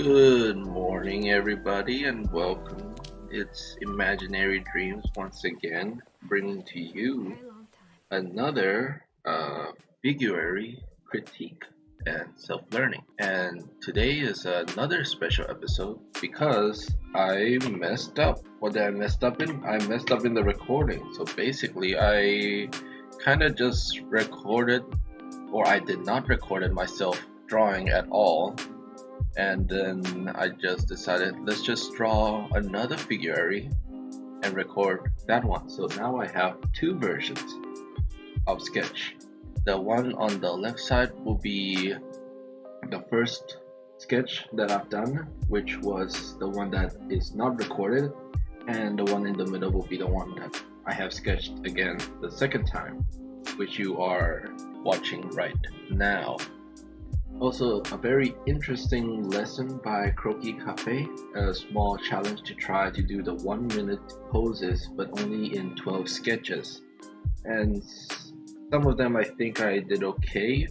Good morning, everybody, and welcome. It's Imaginary Dreams once again, bringing to you another Figuary critique and self learning. And today is another special episode because I messed up. What did I messed up in? I messed up in the recording. So basically, I kind of just recorded, or I did not record it myself drawing at all, and then I just decided let's just draw another figurine and record that one. So now I have two versions of sketch. The one on the left side will be the first sketch that I've done, which was the one that is not recorded, and the one in the middle will be the one that I have sketched again the second time, which you are watching right now. Also, a very interesting lesson by CroquisCafe, a small challenge to try to do the 1 minute poses but only in 12 sketches. And some of them I think I did okay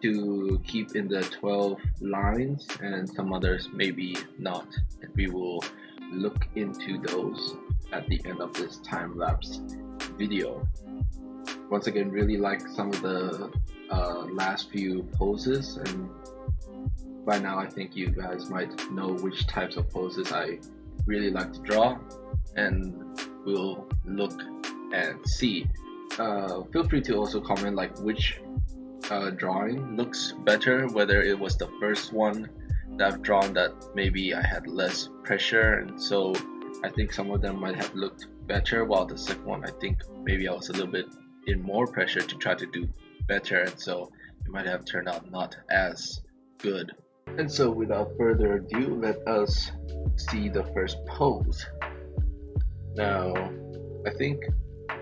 to keep in the 12 lines, and some others maybe not. And we will look into those at the end of this time-lapse video. Once again, really like some of the last few poses, and by now I think you guys might know which types of poses I really like to draw, and we'll look and see. Feel free to also comment like which drawing looks better, whether it was the first one that I've drawn that maybe I had less pressure, and so I think some of them might have looked better, while the second one I think maybe I was a little bit in more pressure to try to do better, and so it might have turned out not as good. And so without further ado, let us see the first pose. Now, I think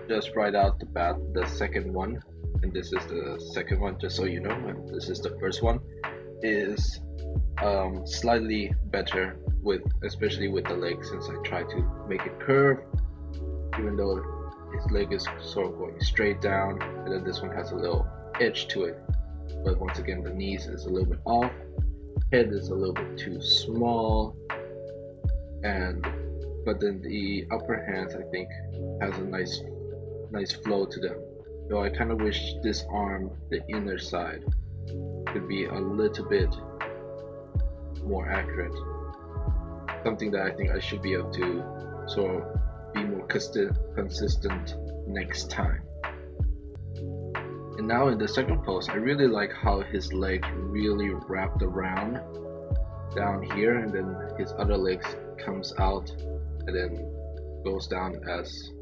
just right out the bat, the second one, and this is the second one just so you know, and this is the first one, is slightly better, with especially with the leg, since I try to make it curve, even though his leg is sort of going straight down, and then this one has a little edge to it. But once again, the knees is a little bit off, head is a little bit too small, and but then the upper hands I think has a nice flow to them. Though I kind of wish this arm, the inner side, could be a little bit more accurate. Something that I think I should be able to sort of be more consistent next time. And now in the second pose, I really like how his legs really wrapped around down here, and then his other legs comes out and then goes down as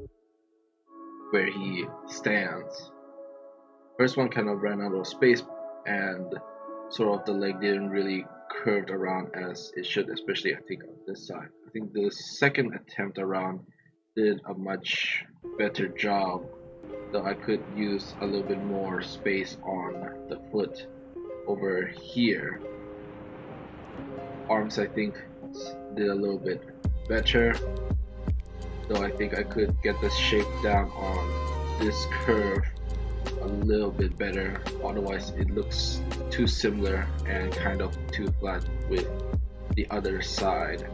where he stands. First one kind of ran out of space, and sort of the leg didn't really curved around as it should, especially I think on this side. I think the second attempt around did a much better job, though I could use a little bit more space on the foot over here. Arms I think did a little bit better, though I think I could get the shape down on this curve a little bit better, otherwise it looks too similar and kind of too flat with the other side.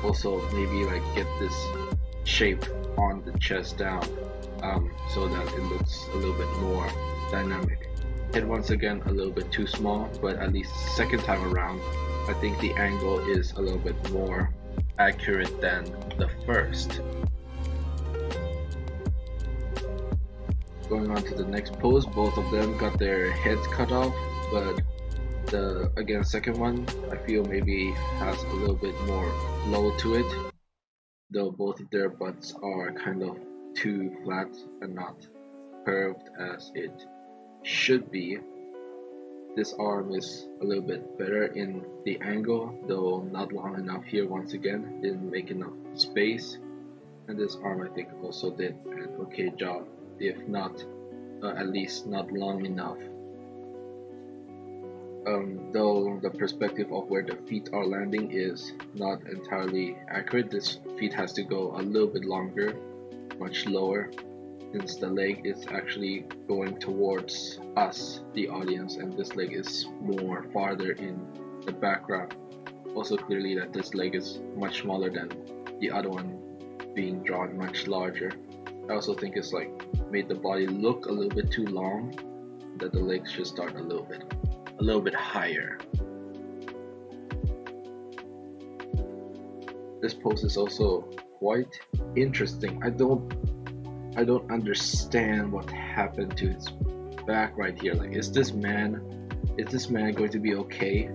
Also maybe like get this shape on the chest down, so that it looks a little bit more dynamic. Head once again a little bit too small, but at least second time around I think the angle is a little bit more accurate than the first. Going on to the next pose, both of them got their heads cut off, but the second one I feel maybe has a little bit more flow to it, though both of their butts are kind of too flat and not curved as it should be. This arm is a little bit better in the angle, though not long enough here. Once again, didn't make enough space, and this arm I think also did an okay job, if not at least not long enough. Though the perspective of where the feet are landing is not entirely accurate. This feet has to go a little bit longer, much lower, since the leg is actually going towards us, the audience, and this leg is more farther in the background. also clearly that this leg is much smaller than the other one being drawn much larger. I also think it's like made the body look a little bit too long, that the legs should start a little bit higher. This pose is also quite interesting. I don't understand what happened to his back right here. Like, is this man going to be okay?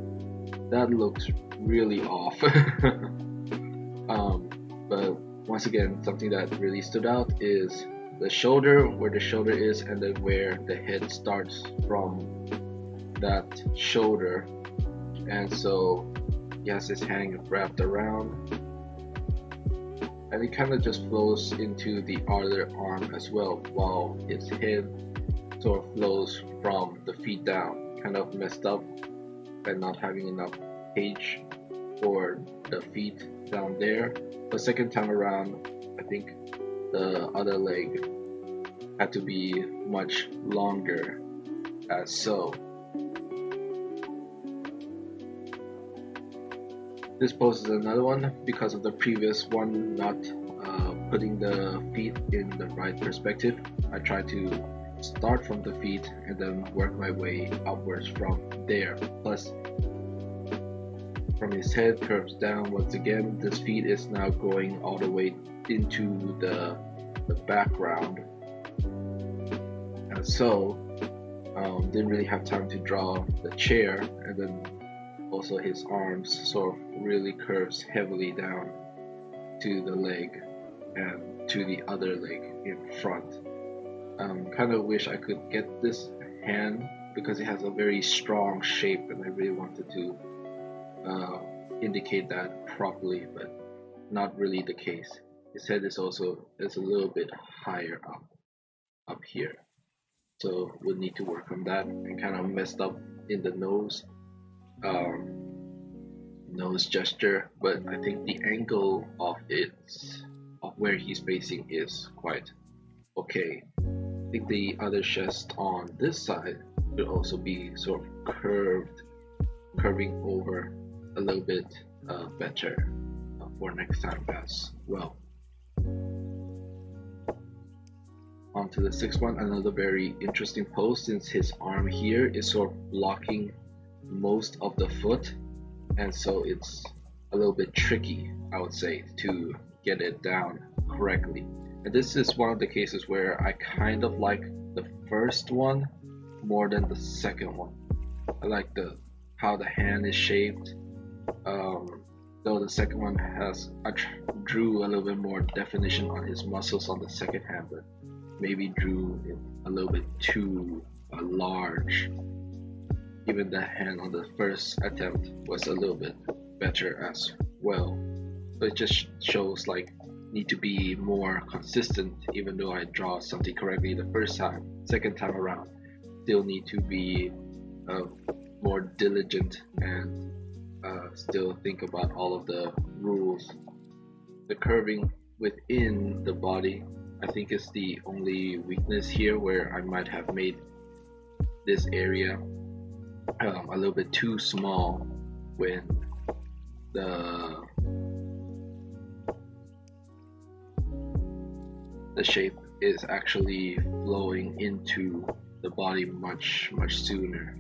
That looks really off. But once again, something that really stood out is the shoulder, where the shoulder is, and then where the head starts from that shoulder. And so he has his hand wrapped around, and it kind of just flows into the other arm as well, while his head sort of flows from the feet down. Kind of messed up by not having enough page for the feet down there. The second time around, I think the other leg had to be much longer, as so. This pose is another one because of the previous one not putting the feet in the right perspective. I try to start from the feet and then work my way upwards from there. Plus, from his head curves down once again. This feet is now going all the way into the background, and so didn't really have time to draw the chair, and then also his arms sort of really curves heavily down to the leg and to the other leg in front. Kind of wish I could get this hand because it has a very strong shape, and I really wanted to indicate that properly, but not really the case. His head is also a little bit higher up here, so we'll need to work on that. And kind of messed up in the nose gesture, but I think the angle of where he's facing is quite okay. I think the other chest on this side should also be sort of curving over a little bit better for next time as well. On to the sixth one, another very interesting pose, since his arm here is sort of blocking most of the foot, and so it's a little bit tricky, I would say, to get it down correctly. And this is one of the cases where I kind of like the first one more than the second one. I like how the hand is shaped, though the second one I drew a little bit more definition on his muscles on the second hand, but maybe drew it a little bit too large. Even the hand on the first attempt was a little bit better as well. So it just shows like need to be more consistent. Even though I draw something correctly the first time, second time around, still need to be more diligent and still think about all of the rules. The curving within the body, I think, is the only weakness here, where I might have made this area a little bit too small when the shape is actually flowing into the body much sooner,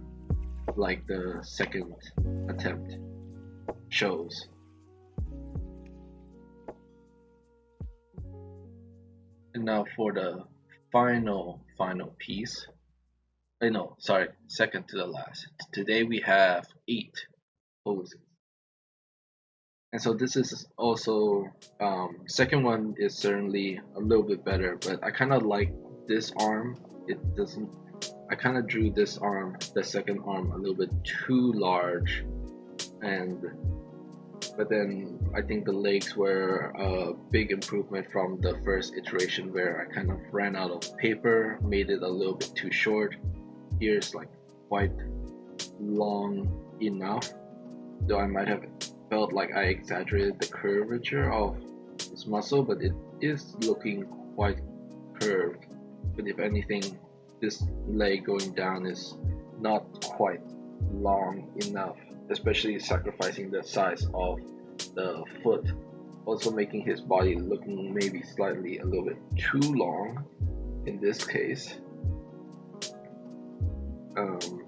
like the second attempt shows. And now for the final piece. No, sorry, second to the last. Today we have 8 poses. And so this is also, second one is certainly a little bit better, but I kind of like this arm. I kind of drew this arm, the second arm, a little bit too large, but then I think the legs were a big improvement from the first iteration, where I kind of ran out of paper, made it a little bit too short. Here's like quite long enough, though I might have felt like I exaggerated the curvature of this muscle, but it is looking quite curved. But if anything, this leg going down is not quite long enough especially sacrificing the size of the foot, also making his body looking maybe slightly a little bit too long in this case. Um,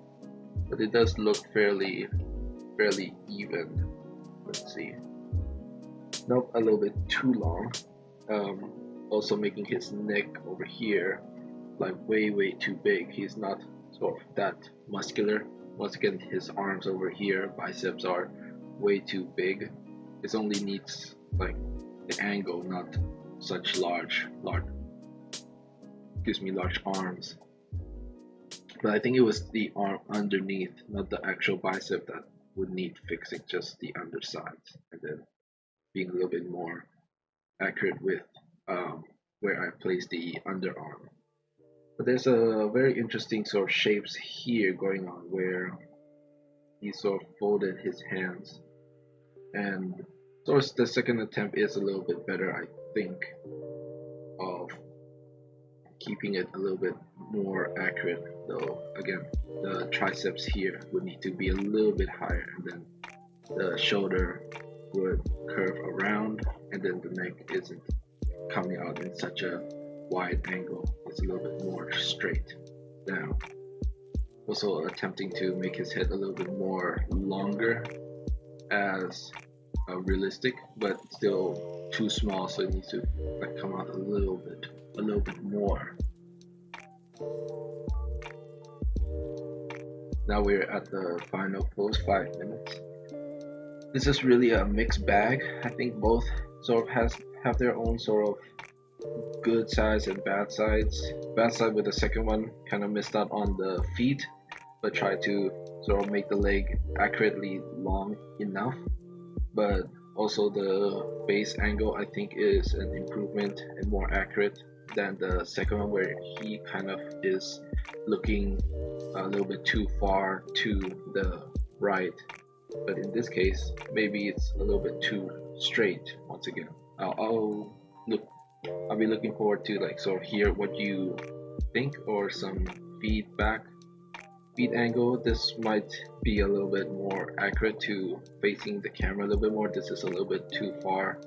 but it does look fairly even. Let's see. Nope, a little bit too long. Also making his neck over here like way too big. He's not sort of that muscular. Once again, his arms over here, biceps are way too big. It only needs like the angle, not such large large arms. But I think it was the arm underneath, not the actual bicep, that would need fixing, just the undersides, and then being a little bit more accurate with where I place the underarm. But there's a very interesting sort of shapes here going on where he sort of folded his hands, and sort of the second attempt is a little bit better, I think, of keeping it a little bit more accurate. Though again, the triceps here would need to be a little bit higher, and then the shoulder would curve around, and then the neck isn't coming out in such a wide angle. It's a little bit more straight down. Also attempting to make his head a little bit more longer as realistic, but still too small, so it needs to like come out a little bit more. Now we're at the final pose, 5 minutes. This is really a mixed bag. I think both sort of have their own sort of good sides and bad sides. Bad side with the second one, kind of missed out on the feet, but tried to sort of make the leg accurately long enough. But also the base angle, I think, is an improvement and more accurate than the second one, where he kind of is looking a little bit too far to the right. But in this case, maybe it's a little bit too straight. Once again, I'll be looking forward to like sort of hear what you think, or some feedback. Feet angle, this might be a little bit more accurate to facing the camera a little bit more. This is a little bit too far,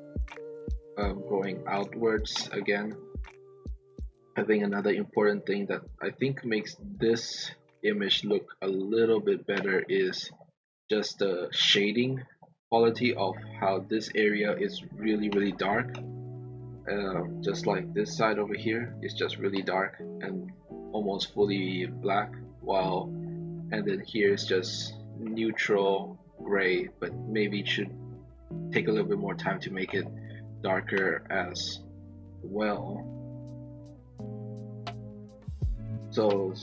going outwards again. I think another important thing that I think makes this image look a little bit better is just the shading quality of how this area is really dark. Just like this side over here is just really dark and almost fully black, and then here is just neutral gray, but maybe it should take a little bit more time to make it darker as well. So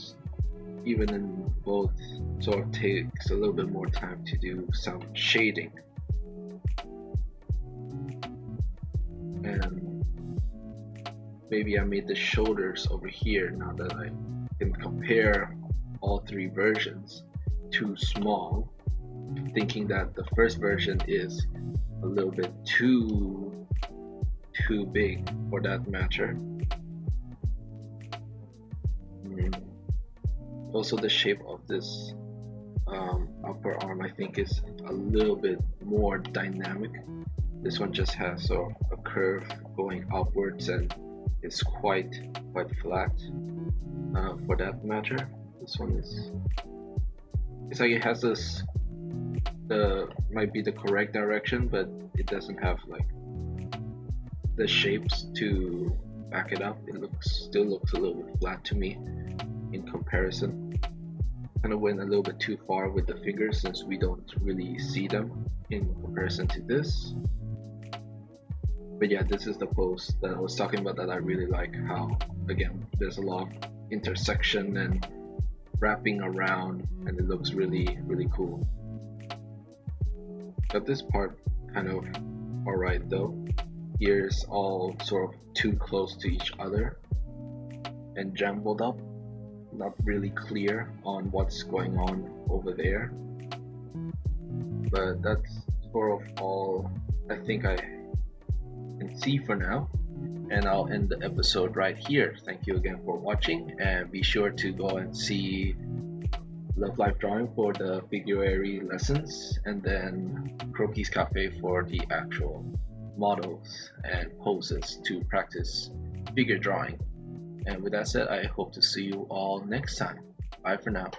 even in both sort of takes a little bit more time to do some shading. And maybe I made the shoulders over here, now that I can compare all three versions, too small, thinking that the first version is a little bit too big for that matter. Also the shape of this upper arm, I think, is a little bit more dynamic. This one just has a curve going upwards and is quite flat for that matter. This one is, it's like it has this, might be the correct direction, but it doesn't have like the shapes to back it up. It still looks a little bit flat to me in comparison. Kind of went a little bit too far with the fingers, since we don't really see them in comparison to this. But yeah, this is the pose that I was talking about that I really like, how again there's a lot of intersection and wrapping around, and it looks really cool. But this part kind of alright though. Ears all sort of too close to each other and jumbled up, not really clear on what's going on over there. But that's sort of all I think I can see for now, and I'll end the episode right here. Thank you again for watching, and be sure to go and see Love Life Drawing for the Figuary lessons, and then Croquis Cafe for the actual models and poses to practice figure drawing. And with that said, I hope to see you all next time. Bye for now.